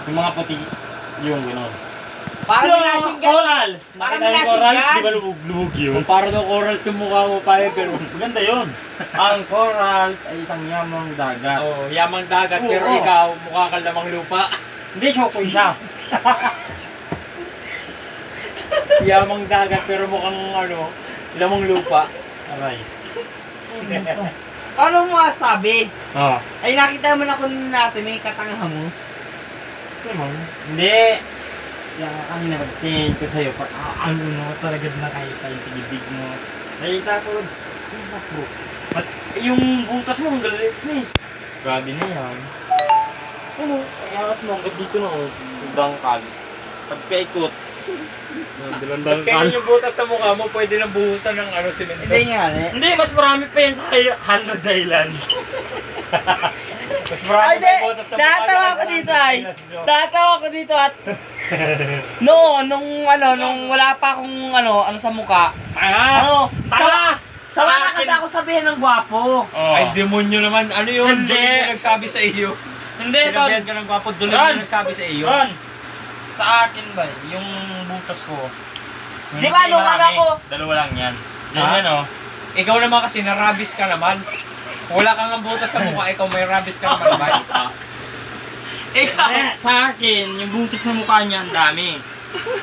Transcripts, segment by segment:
Yung mga puti, yung gano'n. Parang minashing gun. Corals! Parang Nakita yung minashing corals, gun. di ba lubog yun? Kung parang yung corals yung mukha mo pa pero maganda yun. Ang corals ay isang yamang dagat. Oo, yamang dagat, Oo, pero oo. ikaw, mukha kang lamang lupa. Hindi, chokoy siya. Yamang dagat, pero mukhang lamang lupa. Aray. Ano mo masabi? Oo. Ay nakita mo na kung natin may katangahan mo. Hindi. Yung kanina pagtingin ko sa'yo, ano no, talaga nakita yung pinibig mo. Nakita ko, ano ba't yung butas mo, ang galit na eh. Grabe na yan. Ano, iangat mo hanggang dito na, dangkal. Pagkaikot. Pagkain yung butas sa mukha mo, pwede nang buhusan ng simento. Hindi nga eh. Hindi, mas marami pa yan sa 100 Islands. Mas marami Ay, pa yung butas sa mukha. natawa ko dito ay. Natawa ko dito at nung wala pa akong ano sa mukha. Tanga! Sawa na kasi ako sabihin ng gwapo. Ay, demonyo naman. Ano yun? Hindi. Dulo yung nagsabi sa iyo. Hindi, Sinabihan ka ng gwapo, dulo Ron! yung nagsabi sa iyo. Ron, sa akin ba, yung butas ko. Di ba, nung marami, ano ko? Dalawa lang yan. Yung Ha? ano, Ikaw naman kasi, narabis ka naman. Wala kang ang butas sa mukha, ikaw may rabis ka naman ba? Ikaw. hindi, sa akin, yung butas na mukha niya, ang dami.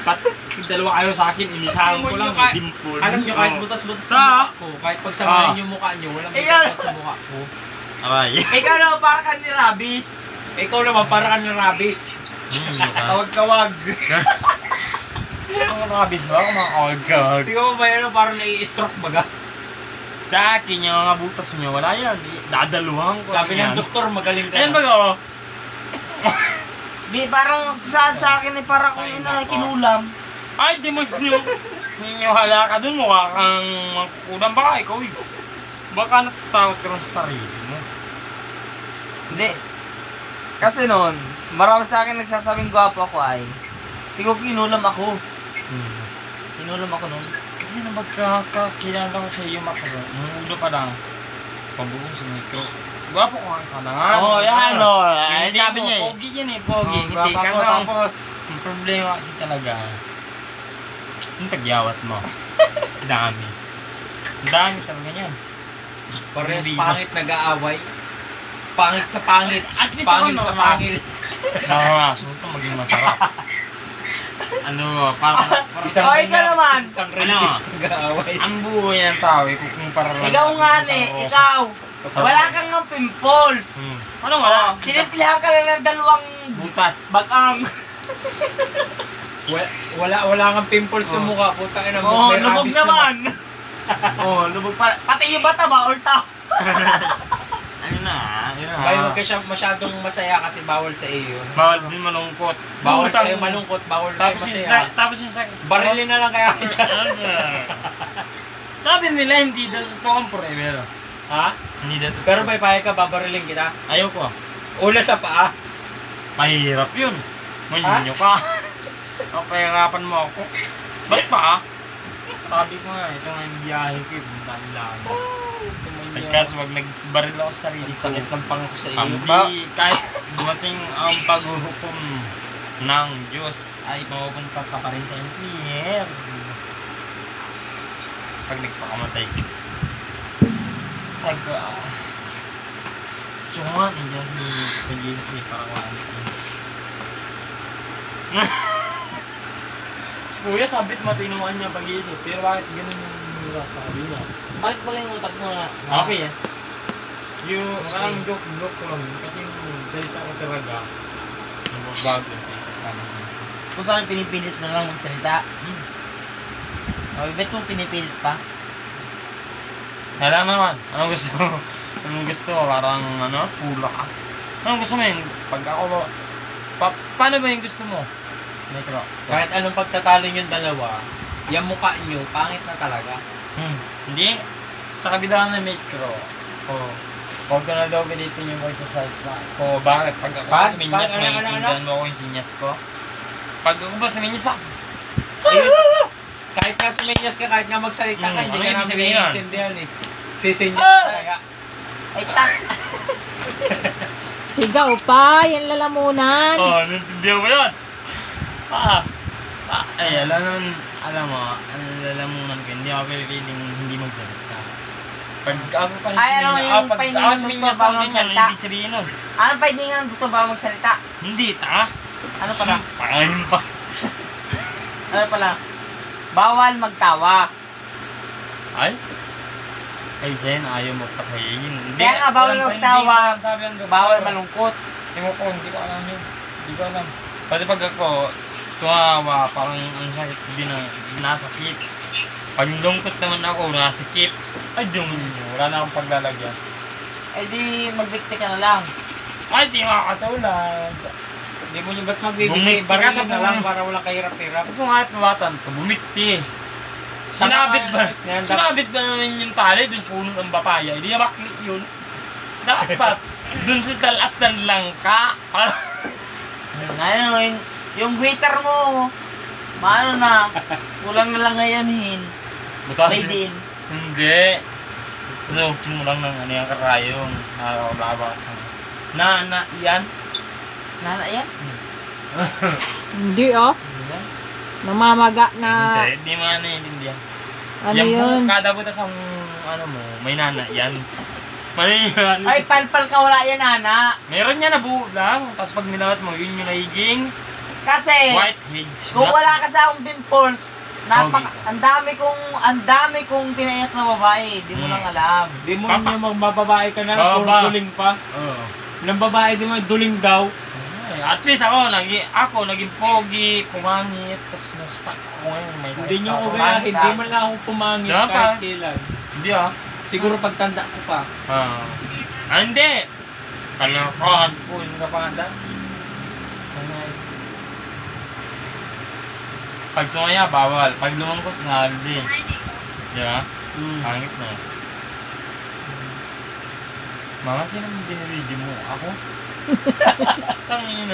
Ba't dalawa kayo sa akin, inisahan ko lang, may dimple. Alam nyo, kahit Oo. butas-butas sa Sa- mukha ko, kahit pagsamahin yung mukha nyo, walang butas sa mukha ko. Aray. Ikaw na para ka ni Rabis. Ikaw naman, para kang narabis. Kawag-kawag. Ang rabis ba? Ang mga kawag-kawag. Tingnan mo ba yun, parang nai-stroke baga? Sa akin, yung mga butas niyo, wala yan. Dadaluhan ko. Sabi yan. ng doktor, magaling ka Ayan na. ba oh? Di parang sa akin eh para kung Ay, ina nako. kinulam. Ay, di mo ninyo hala ka dun, mukha kang magkulang baka ikaw eh. Baka natatakot ka rin sa sarili mo. Hindi. Kasi noon, marami sa akin nagsasabing gwapo ako ay. Siguro kinulam ako. Kinulam ako noon. Kasi na magkakakilala ko sa iyo, Makro. Nung ulo pa lang, pabuong sa micro. Gwapo ko nga sana nga. Oo, yan o. Hindi Sabi mo, niya eh. pogi yan eh, pogi. Oo, Hindi, gwapo ako, kasi tapos. ang problema kasi talaga, yung tagyawat mo. Dami. Dami talaga yan. Parehas Hindi, pangit nag-aaway. Pangit sa pangit. At least Pangit ako, sa no, pangit. Nakaka, ito maging masarap. Ano, parang Isang Ay, ka naman. Isang Ano? rapist nag-aaway. ang buhay ng tao, ikukumpara lang Ikaw natin nga sa ne, isang oso. ikaw. Wala kang nga pimples. Ano wala? Sinimplihan ka lang ng dalawang Butas. bagang. Wala kang pimples sa Oh. mukha. Putang ina mo. Oo, may lubog rabies naman. Oo, lubog pa. Pati yung bata ba or tao? Ayun na, ayun na. Kaya huwag ka siya masyadong masaya kasi bawal sa iyo. Bawal din malungkot. Bawal Putang- sa'yo malungkot, bawal sa'yo Tapos yung masaya. tapos yung Barilin na lang kaya kita. Sabi nila hindi daw ito ang forever. Ha? Hindi daw ito. Pero may payag ka, babarilin kita. Ayoko. Una sa paa. Mahirap yun. Manyo ka. Papahirapan mo ako. Ba't pa? Sabi ko nga, ito nga yung biyahe ko eh. Dami lang. Nagkaso wag nagbaril ako sa sarili ko. Sakit ng pangako sa iyo. Hindi, kahit dumating ang paghuhukom ng Diyos ay mapupunta ka pa rin sa impyerno. Pag nagpakamatay ka. Ay ka. So nga, nandiyan si Pag-ibig para kuhaan ko. Kuya, sabit matinuan niya pag-iisip. Pero bakit ganun yung sabi niya? Bakit pala yung utak mo nga? Okay eh. Yung parang joke lang. Kasi yung salita ko talaga. Bago. Kung saan pinipilit mo lang magsalita. O, bet mo pinipilit pa? Kailangan naman. Anong gusto mo? Anong gusto mo? Parang ano? Pula ka. Anong gusto mo yung pag ako paano ba yung gusto mo? Metro. Kahit anong pagtatalo yung dalawa, yung mukha nyo, pangit na talaga. Hindi. Sa kabilang na metro. Huwag ko na daw pilitin yung voice sa salita. Bakit? Pag ako Bakit? sa minyas, Bakit? may Ano? intindihan mo ako yung sinyas ko. Pag ako ba sa minyas, Kahit nga suminyas ka, kahit nga magsalita ka, hindi ano ka ibig namin sabihin nun? naiintindihan eh. Sisinyas ka kaya. Ay, tak! Sigaw pa, yan lalamunan. Oh, naintindihan mo yun? Ay, alam mo, ang lalamunan ko, hindi ako pilipiling hindi magsalita. Pag ako pa Ay, ano yung pahiningan mo niya ba sa magsalita? ganyan, ibig sabihin nun. Ano pa hindi nga dito ba magsalita? Hindi, ta. Ano pala? Pangalim pa. Ano pala? Bawal magtawa. Ay? Ay, Sen, ayaw mo pasayin. Hindi, Kaya nga, bawal walang magtawa. hindi sabi ang doktor. Bawal malungkot. Ewan ko, hindi ko alam yun. Hindi ko alam. Kasi pag ako, tumawa, parang ang sakit, hindi na, nasakit. Pag lungkot naman ako, nasakit. Ay, wala na akong paglalagyan. Eh di, magbikti ka na lang. Ay, di makakatulad. Hindi mo yung ba't magbibigay? Bumikti ka Barilin sa na lang para walang kahirap-hirap. Ito nga pumatan to, bumikti. Sinabit ba? Yan, Sinabit ba naman yung tali doon puno ng papaya? Hindi na makli yun. Dapat, doon sa talas ng langka. Ngayon, yung guitar mo, maano na, kulang na lang ngayon hin. May din. Hindi. Ano, mo lang ng ano yung karayong. Nakakababa. Yan. Nana yan? Hindi oh. Namamaga na. Hindi mo ano yun, hindi yan. Ano Yan po, yun? kada butas ang ano mo, may nana yan. Mali yan. Ay, palpal ka wala yan, Nana. Meron yan na buo lang. Tapos pag nilawas mo, yun yung nagiging Kasi, whiteheads. kung wala ka sa akong pimples, ang dami kong pinaiyak na babae, di mo lang alam. Di mo niya magbababae ka na, puro Baba. duling pa. Oo. Ilang babae di mo duling daw. Ay, at least ako naging pogi, pumangit, tapos na-stuck ako ngayon. May Hindi niyo ako nakita gaya, ako. hindi man lang ako pumangit Dapat. kahit kailan. Hindi ah. Siguro pagtanda ko pa. Hindi! Kalokohan po yung kapanda. Pag sumaya, bawal. Pag lumangkot, naldi. Di ba? Pangit na. Mama, sino yung biniridi mo? Ako? Tangina.